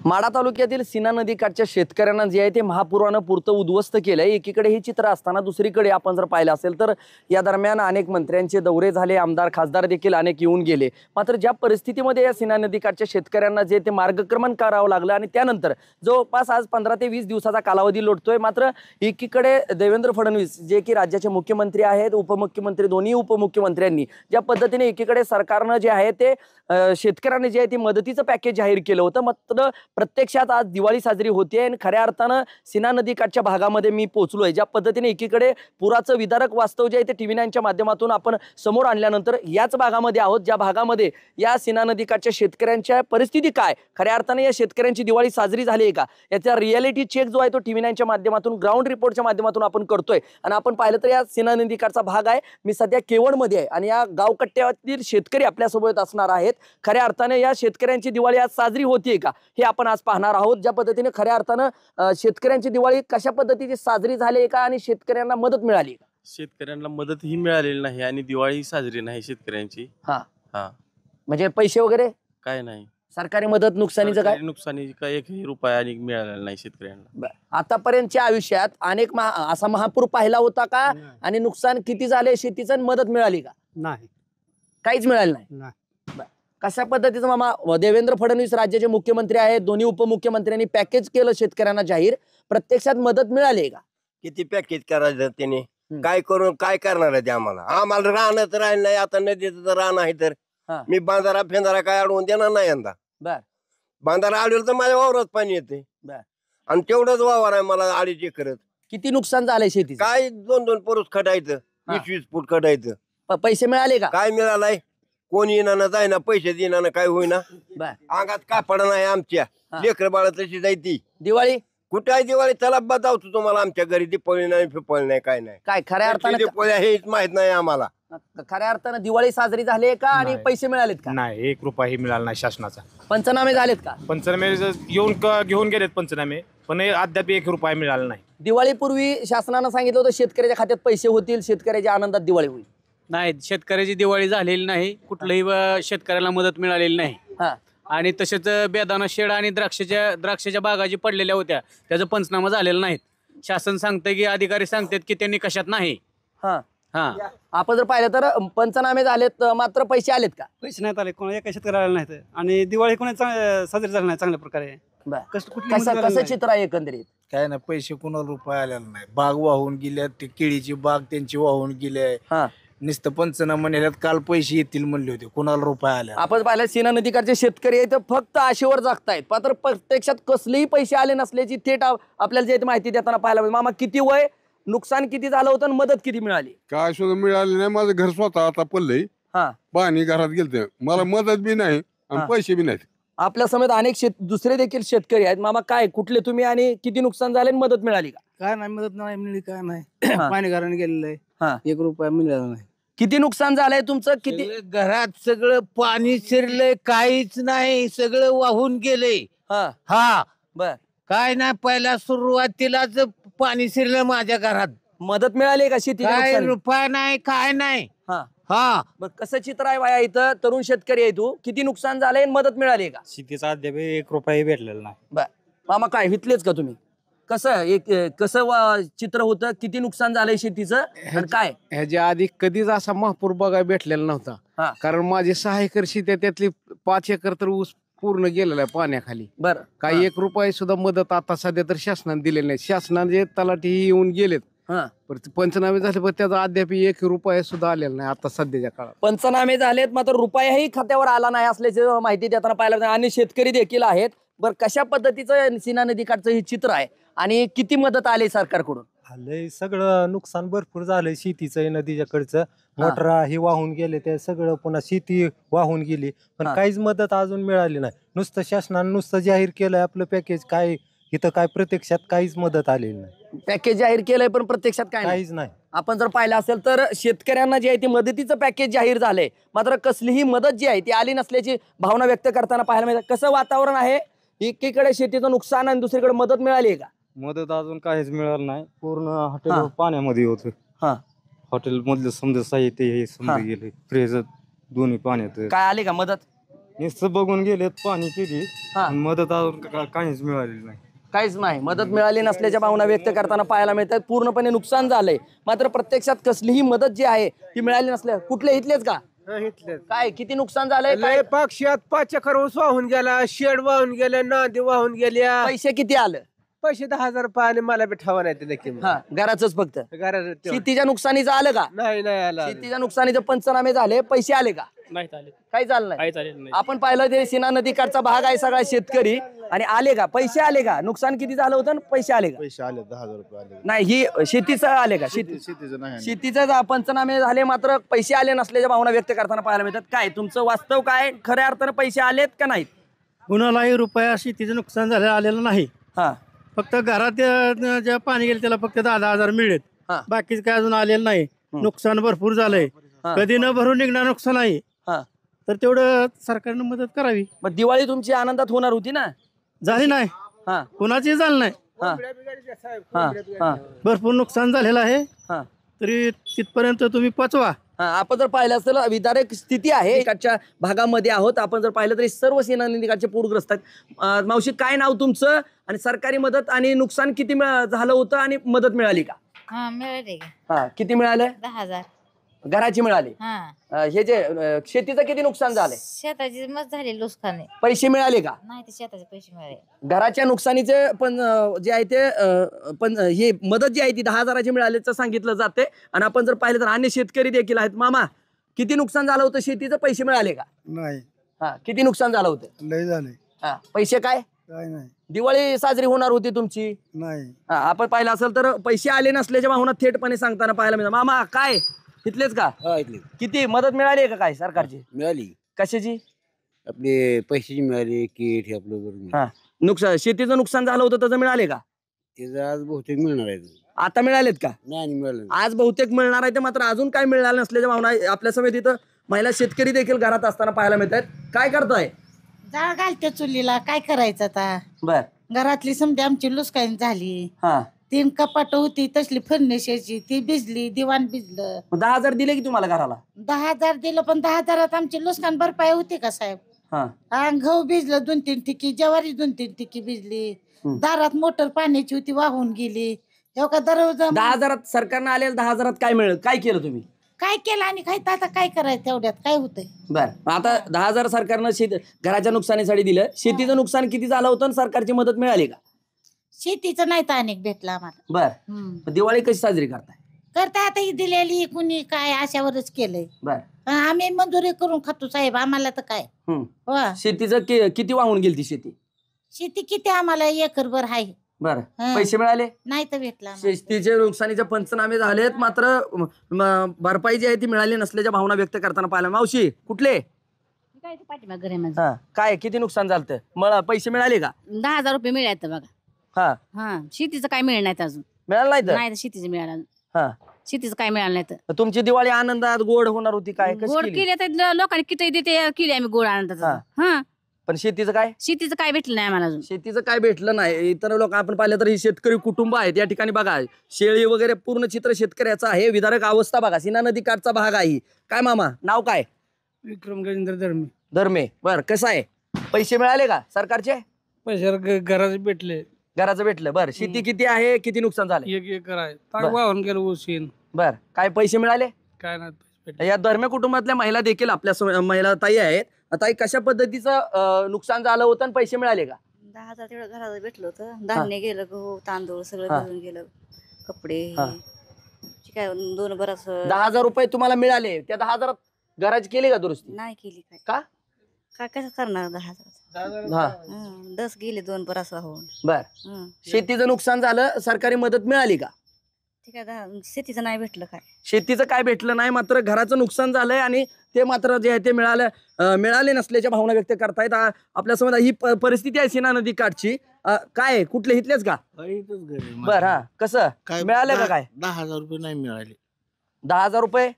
माढा तालुक्यातील सीना नदीकाठच्या शेतकऱ्यांना जे आहे ते महापुरानं पुरतं उद्ध्वस्त केलंय। एकीकडे हे चित्र असताना दुसरीकडे आपण जर पाहिलं असेल तर या दरम्यान अनेक मंत्र्यांचे दौरे झाले, आमदार खासदार देखील अनेक येऊन गेले। मात्र ज्या परिस्थितीमध्ये या सीना नदीकाठच्या शेतकऱ्यांना जे ते मार्गक्रमण करावं लागलं आणि त्यानंतर जवळपास आज 15 ते 20 दिवसाचा कालावधी लोटतोय। मात्र एकीकडे देवेंद्र फडणवीस जे की राज्याचे मुख्यमंत्री आहेत, उपमुख्यमंत्री दोन्ही उपमुख्यमंत्र्यांनी ज्या पद्धतीने एकीकडे सरकारनं जे आहे ते शेतकऱ्यांना जे आहे ते मदतीचं पॅकेज जाहीर केलं होतं, मात्र प्रत्यक्षात आज दिवाळी साजरी होते आणि खऱ्या अर्थानं सीना नदीकाठच्या भागामध्ये मी पोहोचलोय। ज्या पद्धतीने एकीकडे पुराचं विदारक वास्तव जे आहे ते TV9च्या माध्यमातून आपण समोर आणल्यानंतर याच भागामध्ये आहोत, ज्या भागामध्ये या सीना नदीकाठच्या शेतकऱ्यांच्या परिस्थिती काय, खऱ्या अर्थाने या शेतकऱ्यांची दिवाळी साजरी झाली आहे का, याचा रियालिटी चेक जो आहे तो TV9च्या माध्यमातून ग्राउंड रिपोर्टच्या माध्यमातून आपण करतोय। आणि आपण पाहिलं तर या सीना नदीकाठचा भाग आहे, मी सध्या केवडमध्ये आहे आणि या गावकट्ट्यातील शेतकरी आपल्यासोबत असणार आहेत। खऱ्या अर्थाने या शेतकऱ्यांची दिवाळी आज साजरी होतीये का हे आपण आज पाहणार आहोत। ज्या पद्धतीने खऱ्या अर्थानं शेतकऱ्यांची दिवाळी कशा पद्धतीने साजरी झाली आहे का आणि शेतकऱ्यांना मदत मिळाली का? शेतकऱ्यांना मदत ही मिळालेली नाही आणि दिवाळी साजरी नाही शेतकऱ्यांची। म्हणजे पैसे वगैरे काय नाही, सरकारी मदत नुकसानीचं काय? नुकसानी काय 1 रुपया आणि मिळालेला नाही शेतकऱ्यांना। आतापर्यंतच्या आयुष्यात अनेक असा महापूर पाहिला होता का आणि नुकसान किती झाले शेतीचं, मदत मिळाली का? नाही, काहीच मिळालं नाही। कशा पद्धतीचं मामा देवेंद्र फडणवीस राज्याचे मुख्यमंत्री आहेत, दोन्ही उपमुख्यमंत्र्यांनी पॅकेज केलं शेतकऱ्यांना जाहीर, प्रत्यक्षात मदत मिळाली का? किती पॅकेज करायचं त्याने, काय करून काय करणार आहे ते आम्हाला राहणं तर राहिलं नाही। आता नदीचं तर राहणं आहे तर मी बांधारा फेंधारा काय अडवून देणार नाही यंदा। बर, बांधारा अडवलं तर माझ्या वावरात पाणी येते आणि तेवढंच वावर आहे मला 2.5 एकर। किती नुकसान झालंय शेतीचं? काय 2-2 परूस खटायचं, 20-20 फूट खटायचं। पैसे मिळाले का? काय मिळालाय? कोण येणार ना जाईना, पैसे देणार ना, काय होईना। अंगात कापड नाही आमच्या, लेकर बाळ तशी जायती। दिवाळी कुठे आहे दिवाळी? चला बतावतो तुम्हाला आमच्या घरी दिपवली नाही, फिपवली नाही, काय नाही। काय खऱ्या अर्थाने दिपवल्या हेच माहित नाही आम्हाला। खऱ्या अर्थानं दिवाळी साजरी झाली का आणि पैसे मिळालेत का? नाही, 1 रुपयाही मिळाला नाही शासनाचा। पंचनामे झालेत का? पंचनामे घेऊन गेलेत पंचनामे, पण अद्याप 1 रुपया मिळाला नाही। दिवाळीपूर्वी शासनानं सांगितलं होतं शेतकऱ्याच्या खात्यात पैसे होतील, शेतकऱ्याच्या आनंदात दिवाळी होईल। नाही, शेतकऱ्याची दिवाळी झालेली नाही, कुठल्याही शेतकऱ्याला मदत मिळालेली नाही। आणि तसेच बेदाना शेड आणि द्राक्षाच्या बागा जी पडलेल्या होत्या त्याचा पंचनामा झालेला नाहीत। शासन सांगतंय की अधिकारी सांगतात की त्यांनी कशात नाही। आपण जर पाहिलं तर पंचनामे झालेत, मात्र पैसे आलेत का? पैसे नाहीत आले, कोणा एका शेतकऱ्याला नाहीत आणि दिवाळी कोणा साजरी झाली नाही चांगल्या प्रकारे। कसं चित्र आहे एकंदरीत? काय नाही, पैसे कोणाला रुपये आलेला नाही। बाग वाहून गेल्या, ते केळीची बाग त्यांची वाहून गेली। नुसतं पंचनामा नेल्यात, काल पैसे येतील म्हणले होते, कोणाला रुपये आले? आपण पाहिलं सीना नदीकाठचे शेतकरी आहेत फक्त आशेवर जगतायत, मात्र प्रत्यक्षात कसलेही पैसे आले नसल्याची थेट आपल्याला जे माहिती देताना पाहायला मिळाली। मामा, किती वय, नुकसान किती झालं होतं आणि मदत किती मिळाली? काय सुद्धा मिळाले नाही। माझं घर स्वतः आता पडलंय, पाणी घरात गेलते, मला मदत बी नाही आणि पैसे बी नाहीत। आपल्या समेत अनेक दुसरे देखील शेतकरी आहेत। मामा, काय कुठले तुम्ही आणि किती नुकसान झाले आणि मदत मिळाली का? काय नाही, मदत नाही मिळाली, काय नाही। पाणी घराने गेलेलं आहे, 1 रुपया मिळाला नाही। किती नुकसान झालंय तुमचं? किती घरात सगळं पाणी शिरलंय, काहीच नाही, सगळं वाहून गेले। बर, काय नाही, पहिल्या सुरुवातीलाच पाणी शिरलं माझ्या घरात। मदत मिळाली का शेती? काय रुपया नाही, काय नाही। कसं चित्र आहे वाया? इथं तरुण शेतकरी आहे, तू किती नुकसान झालंय आणि मदत मिळाली का? शेतीचा अद्याप 1 रुपयाही भेटलेला नाही। बर, मामा, काय हितलेच का तुम्ही? कसं चित्र होतं, किती नुकसान झालंय शेतीचं आणि काय? ह्याच्या आधी कधीच असा महापूर बघायला भेटलेला नव्हता, कारण माझे 6 एकर शेती आहे, त्यातली 5 एकर तर ऊस पूर्ण गेलेला आहे पाण्याखाली। बरं, काही 1 रुपया सुद्धा मदत आता सध्या तर शासनाने दिलेली नाही। शासनाने तलाठी येऊन गेलेत, पंचनामे झाले, पण त्याचा अद्याप 1 रुपया सुद्धा आलेला नाही आता सध्याच्या काळात। पंचनामे झालेत, मात्र रुपयाही खात्यावर आला नाही असल्याची माहिती देताना पाहायला आणि शेतकरी देखील आहेत। बरं, कशा पद्धतीचं सीना नदीकाठचं हे चित्र आहे आणि किती मदत आली सरकारकडून? आलंय, सगळं नुकसान भरपूर झालंय शेतीचं, नदीच्याकडचं मोटरा ही वाहून गेले, ते सगळं पुन्हा शेती वाहून गेली, पण काहीच मदत अजून मिळाली नाही। नुसतं शासनानं नुसतं जाहीर केलंय आपलं पॅकेज, काय इथं काय प्रत्यक्षात काहीच मदत आलेली नाही। पॅकेज जाहीर केलंय पण प्रत्यक्षात काहीच नाही। आपण जर पाहिलं असेल तर शेतकऱ्यांना जे आहे ते मदतीचं पॅकेज जाहीर झालंय, मात्र कसलीही मदत जी आहे ती आली नसल्याची भावना व्यक्त करताना पाहायला मिळतं। कसं वातावरण आहे? एकीकडे शेतीचं नुकसान आणि दुसरीकडे मदत मिळाली का? मदत अजून काहीच मिळालं नाही, पूर्ण हॉटेल पाण्यामध्ये होतं। हॉटेल मधलं समजा साहित्य हे समजा गेले, फ्रेज दोन्ही पाण्यात। काय आले का मदत? नुसतं बघून गेलेत, पाणी केली, मदत अजून काहीच मिळालेली नाही. काहीच नाही, मदत मिळाली नसल्याच्या भावना व्यक्त करताना पाहायला मिळतात. पूर्णपणे नुकसान झालंय, मात्र प्रत्यक्षात कसलीही मदत जी आहे ती मिळाली नसल्या. कुठले इथलेच का? काय किती नुकसान झालंय? काय पक्षात 5 एकर ऊस वाहून गेला, शेड वाहून गेल्या, नांदी वाहून गेल्या. पैसे किती आलं? पैसे 10,000 रुपये आणि मला बी ठावा नाही ते नक्की. घराच फक्त? घराचं तेवढं. शेतीच्या नुकसानीचं आलं का? नाही आला. शेतीच्या नुकसानीचे पंचनामे झाले, पैसे आले का? नाही चालेल, काही झालं नाही. काही चालेल नाही. आपण पाहिलं ते सीना नदीकाठचा भाग आहे सगळा शेतकरी, आणि आले का पैसे? आले का? नुकसान किती झालं होतं? पैसे आले का? पैसे आले 10,000 रुपये आले. नाही, ही शेतीचं आले का? शेतीचं नाही. शेतीचं पंचनामे झाले, मात्र पैसे आले नसल्याच्या भावना व्यक्त करताना पाहायला मिळतात. काय तुमचं वास्तव काय? खऱ्या अर्थानं पैसे आलेत का नाहीत? कुणालाही रुपया शेतीचं नुकसान झालं आलेलं नाही. हा, फक्त घरात ज्या पाणी गेलं त्याला फक्त 10,000 मिळेल, बाकीच काय अजून आलेलं नाही. नुकसान भरपूर झालंय, कधी न भरून निघणार नुकसान आहे, तर तेवढं सरकारनं मदत करावी. मग दिवाळी तुमची आनंदात होणार होती ना? झाली नाही, कुणाची झालं नाही. भरपूर नुकसान झालेलं आहे, तरी तिथपर्यंत तुम्ही पोचवा. आपण जर पाहिलं असेल विदारक स्थिती आहे, इकडच्या भागामध्ये आहोत. आपण जर पाहिलं तरी सर्व सेना नदीकाठचे पूरग्रस्त आहेत. मावशी, काय नाव तुमचं आणि सरकारी मदत आणि नुकसान किती झालं होतं आणि मदत मिळाली का? मिळाली. किती मिळालं? 10,000 घराची मिळाली. हे जे शेतीचं किती नुकसान झालंय? शेताची मस्त झाली नुकसान. पैसे मिळाले का? नाही, ते शेताचे पैसे मिळाले. घराच्या नुकसानीचे पण जे आहे ते पण हे मदत जी आहे ती 10,000ची मिळाल्याचं सांगितलं जाते. आणि आपण जर पाहिलं तर अन्य शेतकरी देखील आहेत. मामा, किती नुकसान झालं होतं शेतीचं? पैसे मिळाले का? नाही. किती नुकसान झालं होतं? लय झाले. पैसे काय? काय नाही. दिवाळी साजरी होणार होती तुमची. नाही. आपण पाहिलं असेल तर पैसे आले नसल्याच्या भावना थेटपणे सांगताना पाहायला मिळतात. मामा, काय इथलेच का? किती मदत मिळाली आहे का काय सरकारची? मिळाली. कशाची? आपले पैशाची मिळाली, किट हे आपलं नुकसान, शेतीचं नुकसान झालं होतं त्याचं मिळाले का? त्याचं आज बहुतेक मिळणार आहे. आता मिळालेत का? नाही मिळालं. आज बहुतेक मिळणार आहे ते, मात्र अजून काय मिळालं नसल्याच्या भावना आपल्या समेत इथं महिला शेतकरी देखील घरात असताना पाहायला मिळतात. काय करताय? जाळ घालते चुलीला, काय करायचं आता? बर. घरातली समजा आमची लुसकाईन झाली. 3 कपाट होती तसली फर्निचरची, ती भिजली, दिवाण भिजलं. 10,000 दिले की तुम्हाला घराला? 10,000 दिलं, पण 10,000 आमची लुसकान भरपाई होती का साहेब? गहू भिजलं 2-3 टिकी, ज्वारी 2-3 टिकी भिजली. दारात मोटर पाण्याची होती, वाहून गेली. तेव्हा दरवाजा 10,000 सरकारनं आलेलं 10,000 काय मिळेल? काय केलं तुम्ही? काय केलं आणि काय आता काय करायचं? तेवढ्यात काय होतंय? बर. आता 10,000 सरकारनं घराच्या नुकसानीसाठी दिलं. शेतीचं नुकसान किती झालं होतं आणि सरकारची मदत मिळाली का? शेतीचं नाही तर अनेक भेटलं आम्हाला. बर. दिवाळी कशी साजरी करताय? करता आता ही दिलेली कुणी काय अशावरच केलंय. बर. आम्ही मजुरी करून खातो साहेब, आम्हाला तर काय. शेतीचं किती वाहून गेली ती शेती? शेती किती आम्हाला एकरभर आहे. बर. पैसे मिळाले? नाही तर भेटला. शेतीचे नुकसानीचे पंचनामे झालेत, मात्र भरपाई जी आहे ती मिळाली नसल्याच्या भावना व्यक्त करताना पाहिलं. मावशी, कुठले? काय किती नुकसान झालं? मला पैसे मिळाले का? 10,000 रुपये मिळाले बघा. शेतीचं काय मिळणार नाही अजून. मिळालं नाही? नाही, शेतीचं मिळालं. शेतीचं काय मिळालं नाही तर. तुमची दिवाळी आनंदात गोड होणार होती. काय गोड केली तर लोकांनी किती देते केली आम्ही गोड आनंदात. पण शेतीचं काय? शेतीचं काय भेटलं नाही आम्हाला अजून. शेतीचं काय भेटलं नाही. इतर लोक आपण पाहिलं तर ही शेतकरी कुटुंब आहेत. या ठिकाणी बघा, शेळी वगैरे पूर्ण चित्र शेतकऱ्याचं आहे. विदारक अवस्था बघा, सीना नदी काठचा भाग आहे. काय मामा, नाव काय? विक्रम गजेंद्र धर्मे. धर्मे. बर. कसं आहे? पैसे मिळाले का सरकारचे? पैसे घराचे भेटले. घराचं भेटलं. बर. शेती किती आहे? किती नुकसान झालं? 1 एकर आहे, वाहून गेलं ऊसीन. बर. काय पैसे मिळाले? काय नाही. या धर्मे कुटुंबातल्या महिला देखील आपल्या महिला ताई आहेत. ताई, कशा पद्धतीचं नुकसान झालं होतं आणि पैसे मिळाले का? 10,000 तेवढं घरात भेटलं होतं. धान्य गेलं, गहू तांदूळ सगळं घेऊन गेलं, कपडे काय 2 बराच. 10,000 रुपये तुम्हाला मिळाले. त्या 10,000 घराची केली का दुरुस्ती? नाही केली. काय का? काय कसं करणार? 10,000 10 गेले 2 बराच होऊन. बर. शेतीचं नुकसान झालं, सरकारी मदत मिळाली का? ठीक आहे. शेतीचं नाही भेटलं. काय शेतीचं काय भेटलं नाही, मात्र घराचं नुकसान झालंय आणि ते मात्र जे आहे ते मिळाले नसल्याच्या भावना व्यक्त करतायत. आपल्यासमोर ही परिस्थिती आहे सीना नदी काठची. काय कुठले इथलेच का? बर. कसं मिळालं का? काय 10,000 रुपये नाही मिळाले. 10,000 रुपये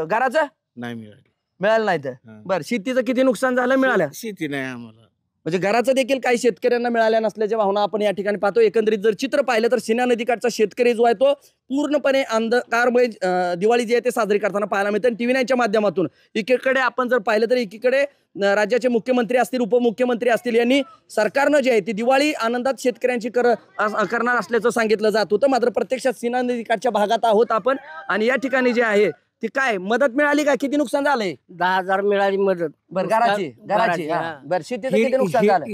घराचं नाही मिळाले. मिळालं नाही तर. बर. शेतीचं किती नुकसान झालं? मिळालं? शेती नाही आम्हाला. म्हणजे घराचं देखील काही शेतकऱ्यांना मिळाल्या नसल्याच्या भावना आपण या ठिकाणी पाहतो. एकंदरीत जर चित्र पाहिलं तर सीना नदीकाठचा शेतकरी जो आहे तो पूर्णपणे अंधकारमय दिवाळी जी आहे ते साजरी करताना पाहायला मिळते. टीव्ही 9च्या माध्यमातून एकीकडे आपण जर पाहिलं तर एकीकडे राज्याचे मुख्यमंत्री असतील, उपमुख्यमंत्री असतील, यांनी सरकारनं जे आहे ती दिवाळी आनंदात शेतकऱ्यांची करणार असल्याचं सांगितलं जात होतं. मात्र प्रत्यक्षात सीना नदीकाठच्या भागात आहोत आपण आणि या ठिकाणी जे आहे ती काय मदत मिळाली का? किती नुकसान झालंय? 10,000 मिळाली मदत. बरं, घराची बरं, शेतीचं किती नुकसान झालं?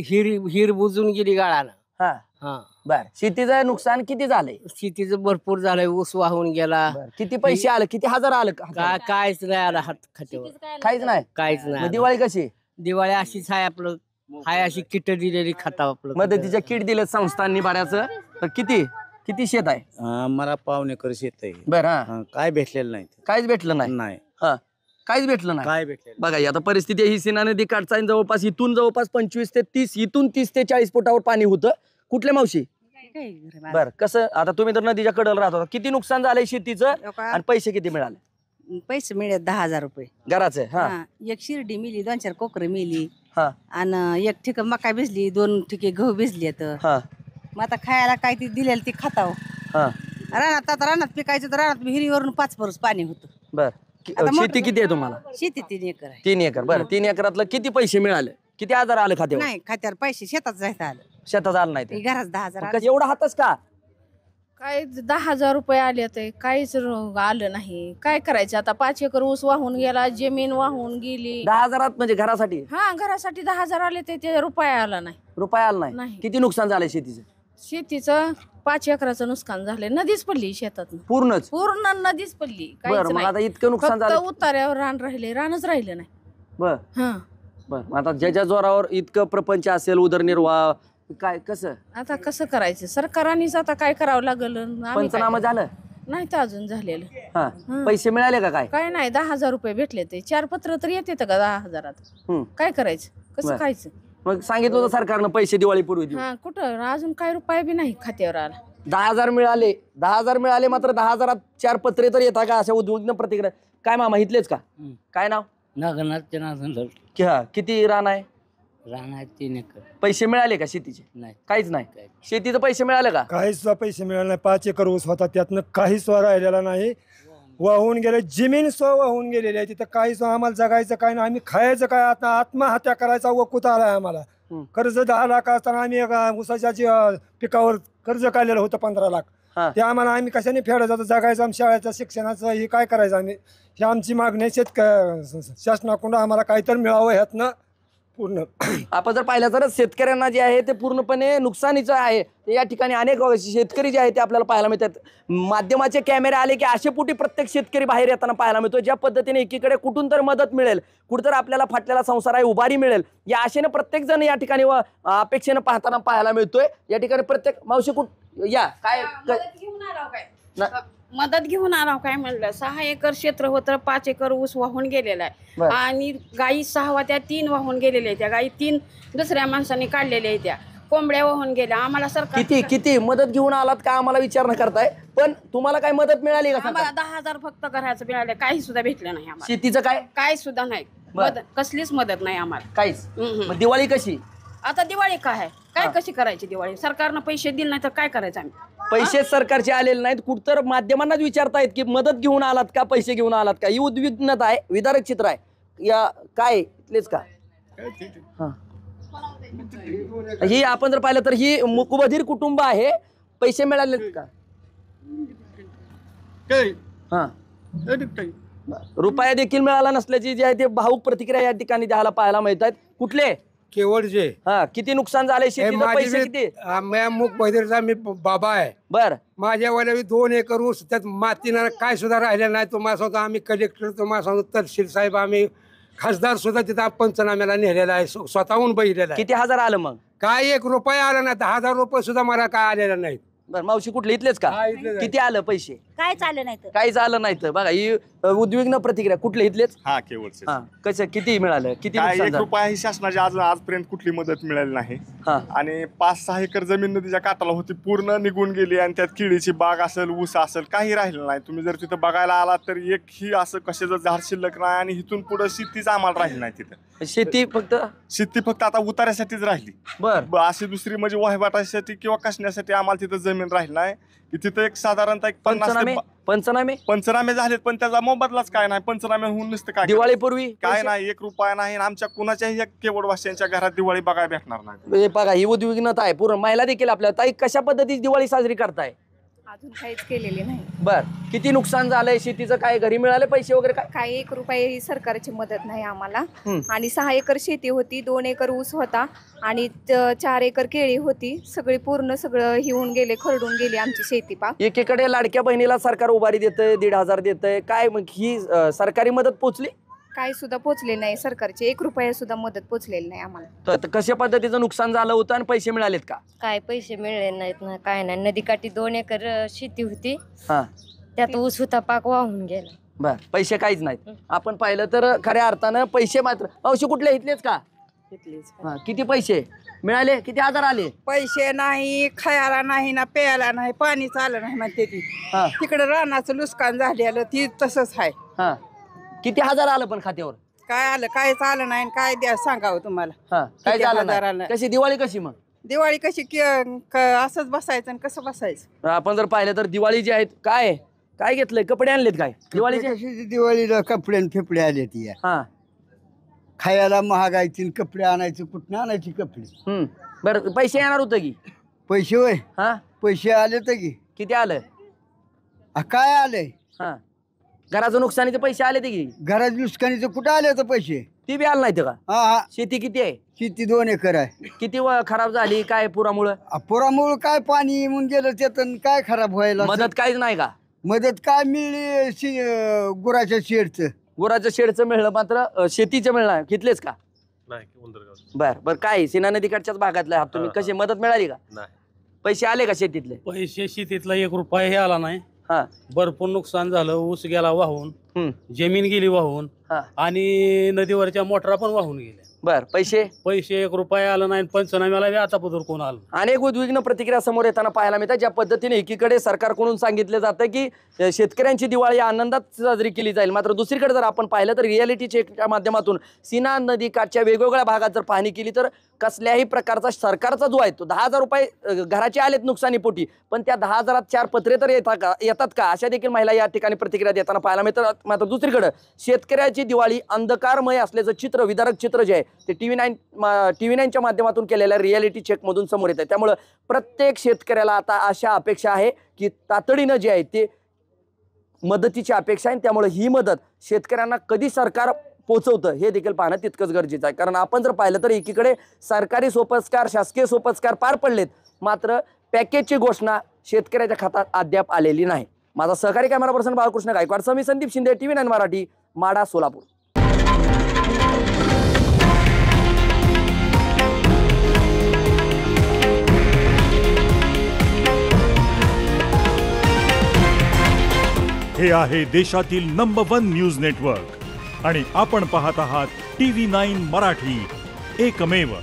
हिर बुजून गेली गाळानं. हा बर, शेतीचं नुकसान किती झालंय? शेतीचं भरपूर झालंय, ऊस वाहून गेला. किती पैसे आले? किती हजार आलं? काहीच नाही आला हात खात्यावर, काहीच नाही. नाही. दिवाळी कशी? दिवाळी अशीच आहे आपलं, हाय अशी किट दिलेली खाता आपलं. मदतीच्या किट दिले संस्थांनी बऱ्याच. तर किती शेत आहे? मला पावणेकर शेत आहे. बरं, काय भेटलेलं नाही, काहीच भेटलं नाही. काहीच भेटलं नाही. काय भेटलेलं बघा आता परिस्थिती ही सीना नदी काठचा जवळपास इथून जवळपास 25 ते 30, इथून 30 ते 40 फुटावर पाणी होतं. कुठल्या मावशी? बर, कसं आता तुम्ही तर नदीच्या कडेला राहत होता, किती नुकसान झालंय शेतीचं आणि पैसे किती मिळाले? पैसे मिळत 10,000 रुपये घराचे. एक शिर्डी मिली, 2-4 कोकरं मिली आणि एक ठिक मका भिजली, 2 ठिके गहू भिजली. मग आता खायला काय ती दिलेलं ती खाताव. रानात आता रानात पिकायचं तर रानात विहिरीवरून 5 परस पाणी होतं. बर, शेती किती आहे तुम्हाला? शेती 3 एकर आहे. 3 एकर. बरं, 3 एकरातलं किती पैसे मिळाले? किती हजार आले खात्यावर? नाही, खात्यावर पैसे शेतात जायचं आलं. शेतात आलं नाही? घरात 10,000. एवढा हातच का? काय 10,000 रुपये आले ते काहीच आलं नाही. काय करायचं आता? 5 एकर ऊस वाहून गेला, जमीन वाहून गेली. 10,000 म्हणजे घरासाठी? हा, घरासाठी 10,000 आले ते रुपया आला नाही. रुपया आला नाही. किती नुकसान झालंय शेतीचं? शेतीचं 5 एकराचं नुकसान झालंय. नदीच पडली शेतात, पूर्ण नदीच पडली. बरं, मग आता इतकं नुकसान झालं, उतार्यावर रान राहिले, रानच राहिलं नाही. बरं, आता ज्याच्या जोरावर इतकं प्रपंच असेल, उदरनिर्वाह काय कसं? आता कसं करायचं? सरकारांनीच आता काय करावं लागल. पंचनामा झालं नाही तर अजून झालेलं. पैसे मिळाले का? काय नाही, 10,000 रुपये भेटले. ते 4 पत्र तर येते का 10,000? काय करायचं? कसं खायचं? मग सांगितलं होतं सरकारनं पैसे दिवाळीपूर्वी देऊ. कुठं अजून काय रुपये बी नाही खात्यावर आला. 10,000 मिळाले. 10,000 मिळाले, मात्र 10,000 4 पत्रे तर येतात का? अशा उद्योजन प्रतिक्रिया काय? मामा इथलेच का? काय नाव? नागनाथ. किती रान आहे? रान आहे 3 एकर. पैसे मिळाले का शेतीचे? नाही, काहीच नाही. शेतीचे पैसे मिळाले का? काहीच पैसे मिळाले नाही. 5 एकर ऊस होता, त्यातनं काहीच राहिलेला नाही. वाहून गेले, जमीन वाहून गेलेली आहे. तिथं काहीच आम्हाला जगायचं काय नाही. आम्ही खायचं काय? आता आत्महत्या करायचा वकूत आलाय आम्हाला. कर्ज 10 लाख असताना आम्ही ऊसाच्या पिकावर कर्ज काढलेलं होतं 15 लाख. ते आम्हाला आम्ही कशाने फेडायचं? जगायचं आम्ही शाळेचं शिक्षणाचं हे काय करायचं आम्ही? ही आमची मागणी शासनाकडून आम्हाला काहीतरी मिळावं ह्यातनं पूर्ण. आपण जर पाहिलं तर शेतकऱ्यांना जे आहे ते पूर्णपणे नुकसानीचं आहे. या ठिकाणी अनेक शेतकरी जे आहे ते आपल्याला पाहायला मिळतात. माध्यमाचे कॅमेरे आले की आशेपोटी प्रत्येक शेतकरी बाहेर येताना पाहायला मिळतो. ज्या पद्धतीने एकीकडे कुठून तर मदत मिळेल, कुठं तर आपल्याला फाटलेला संसार आहे उभारी मिळेल, या आशेने प्रत्येक जण या ठिकाणी अपेक्षेनं पाहताना पाहायला मिळतोय. या ठिकाणी प्रत्येक मावशी या काय मदत घेऊन आला काय म्हणलं. 6 एकर क्षेत्र होतं, 5 एकर ऊस वाहून गेलेला आहे आणि गाई 6 होत्या, 3 वाहून गेलेल्या आहेत. त्या गाई 3 दुसऱ्या माणसाने काढलेल्या आहेत. त्या कोंबड्या वाहून गेल्या. आम्हाला सरकार किती मदत घेऊन आलात का आम्हाला विचारणं करताय, पण तुम्हाला काय मदत मिळाली का? आम्हाला 10,000 फक्त घराचं मिळालं, काही सुद्धा भेटलं नाही आम्हाला. शेतीचं काय सुद्धा नाही. कसलीच मदत नाही आम्हाला काहीच. दिवाळी कशी? आता दिवाळी काय कशी करायची दिवाळी? सरकारनं पैसे दिले नाही तर काय करायचं आम्ही? पैसे सरकारचे आलेले नाहीत. कुठतर माध्यमांनाच विचारतायत की मदत घेऊन आलात का, पैसे घेऊन आलात का? ही उद्विग्नता आहे, विदारक चित्र आहे. या काय इथलेच का? ही आपण जर पाहिलं तर ही मुकबधीर कुटुंब आहे. पैसे मिळालेत का? रुपया देखील मिळाला नसल्याची जी आहे ते भाऊक प्रतिक्रिया या ठिकाणी द्यायला पाहायला मिळतात. कुठले? केवळजे. किती नुकसान झाले शेतीचं? पैसे किती? मुख बहिरचा मी बाबा आहे. बर, माझ्या वाल्या 2 एकर ऊस, त्यात मातीनं काय सुद्धा राहिलेलं नाही. तुम्हाला सांगतो आम्ही कलेक्टर, तुम्हाला सांगतो तहसील साहेब, आम्ही खासदार सुद्धा तिथं पंचनाम्याला नेलेला आहे, स्वतःहून बघितलेला आहे. किती हजार आलं मग? काय 1 रुपया आला नाही. 10,000 रुपये सुद्धा मला काय आलेला नाही. बरं, मावशी कुठले? इथलेच का? किती आलं पैसे? काय चाललं नाही तर काही झालं नाही तर बघा ही उद्विग्न प्रतिक्रिया. कुठले इथलेच? हा केवळचे. हा कसं किती मिळालं, किती काय नुकसान 1 झालं? रुपया ही शासनाची आजपर्यंत कुठली मदत मिळाली नाही. आणि 5-6 एकर जमीन नदीच्या काठाला होती, पूर्ण निघून गेली आणि त्यात केळीची बाग असेल, ऊस असेल, काही राहिलं नाही. तुम्ही जर तिथं बघायला आलात तर एक ही असं कशाचं झाड शिल्लक नाही आणि इथून पुढे शेतीच आम्हाला राहिली नाही तिथं. शेती फक्त आता उतार्यासाठीच राहिली. बर अशी दुसरी म्हणजे वहिवाटासाठी किंवा कसण्यासाठी आम्हाला तिथं जमीन राहिली नाही. तिथं एक साधारणतः 50 पंचनामे झालेत, पण त्याचा मोबदलाच काय नाही. पंचनामे होऊन नसतं काय दिवाळीपूर्वी काय नाही, 1 रुपया नाही. आमच्या कुणाच्याही केवडवासियांच्या घरात दिवाळी बघायला भेटणार नाही. बघा ही उद्विग्नता आहे पूर्ण. महिला देखील आपल्या ताई कशा पद्धतीची दिवाळी साजरी करताय? अजून काहीच केलेले नाही. बर किती नुकसान झालंय शेतीचं? काय घरी मिळाले पैसे वगैरे? काय काही 1 रुपये ही सरकारची मदत नाही आम्हाला. आणि 6 एकर शेती होती, 2 एकर ऊस होता आणि 4 एकर केळी होती. सगळी पूर्ण सगळं हिवून गेले, खरडून गेली आमची शेती पाक. एकीकडे लाडक्या बहिणीला सरकार उभारी देतंय, 1,500 देतंय. काय मग ही सरकारी मदत पोचली? काही सुद्धा पोचले नाही सरकारचे. 1 रुपया सुद्धा मदत पोचलेली नाही आम्हाला. तर कशा पद्धतीचं नुकसान झालं होतं आणि पैसे मिळालेत का? काय पैसे मिळले नाहीत ना, काय नाही. नदीकाठी 2 एकर शेती होती, हा त्यात ऊस होता, पाक वाहून गेला. बर पैसे काहीच नाहीत. आपण पाहिलं तर खऱ्या अर्थानं पैसे मात्र मावशी कुठले इथलेच का? किती पैसे मिळाले? किती हजार आले? पैसे नाही, खायला नाही ना, प्यायला नाही, पाणीच आलं नाही म्हणते ती. तिकडे रानाचं नुकसान झालेलं ती तसंच आहे. किती हजार आलं पण खात्यावर? काय आलं? कायच आलं नाही. काय द्या सांगावं तुम्हाला? काय झालं नाही? कशी दिवाळी कशी मग? दिवाळी कशी असंच बसायचं आणि कसं बसायचं? आपण जर पाहिलं तर दिवाळी जी आहेत काय काय घेतलंय? कपडे आणलेत काय दिवाळीचे? दिवाळीला कपडे आणि फेपडे आले ती. खायला महागायची, कपडे आणायचे, कुठं आणायचे कपडे? बरं पैसे येणार होतं की? पैसे होय, पैसे आले तर की. किती आलं? काय आलंय? घराचं नुकसानीचे पैसे आले ते की? घराच्या नुकसानीचे कुठं आले तर पैसे? ती बी आलं नाही का? हा. शेती किती आहे? शेती 2 एकर आहे. किती खराब झाली काय पुरामुळं? पुरामुळं काय पाणी येऊन गेलं त्यातून काय खराब व्हायला? मदत काहीच नाही का? मदत काय मिळली? गुराच्या शेडचं. गुराच्या शेडचं मिळलं, मात्र शेतीचं मिळणार घेतलेच का? बर बर काय सीना नदीकडच्याच भागातला आहात तुम्ही, कशी मदत मिळाली का? पैसे आले का शेतीतले? पैसे शेतीतला 1 रुपया आला नाही. भरपूर नुकसान झालं. ऊस गेला वाहून, जमीन गेली वाहून आणि नदीवरच्या मोटरा पण वाहून गेल्या. बर पैसे 1 रुपया आला नाही. पंचनाम्याला बी आता पदर कोण आलं? अनेक उद्विग्न प्रतिक्रिया समोर येताना पाहायला मिळतात. ज्या पद्धतीने एकीकडे सरकारकडून सांगितलं जातं की शेतकऱ्यांची दिवाळी आनंदात साजरी केली जाईल, मात्र दुसरीकडे जर आपण पाहिलं तर रियालिटी चेकच्या माध्यमातून सीना नदीकाठच्या वेगवेगळ्या भागात जर पाहणी केली तर कसल्याही प्रकारचा सरकारचा जो आहे तो 10,000 रुपये घराचे आलेत नुकसानीपोटी, पण त्या 10,000त 4 पत्रे तर येतात का? अशा देखील महिला या ठिकाणी प्रतिक्रिया देताना पाहायला मिळतात. मात्र दुसरीकडे शेतकऱ्याची दिवाळी अंधकारमय असल्याचं चित्र, विदारक चित्र जे आहे ते TV9च्या माध्यमातून केलेल्या रियालिटी चेकमधून समोर येत आहे. त्यामुळं प्रत्येक शेतकऱ्याला आता अशा अपेक्षा आहे की तातडीनं जे आहे ते मदतीची अपेक्षा आहे. त्यामुळे ही मदत शेतकऱ्यांना कधी सरकार पोहोचवतं हे देखील पाहणं तितकंच गरजेचं आहे. कारण आपण जर पाहिलं तर एकीकडे सरकारी सोपस्कार, शासकीय सोपस्कार पार पडलेत, मात्र पॅकेजची घोषणा शेतकऱ्याच्या खात्यात अद्याप आलेली नाही. माझा सहकारी कॅमेरा पर्सन बाळकृष्ण गायकवाड, मी संदीप शिंदे, TV9 मराठी, माडा, सोलापूर. हे आहे देशातील नंबर 1 न्यूज नेटवर्क आणि आपण पाहत आहात TV9 मराठी, एकमेव.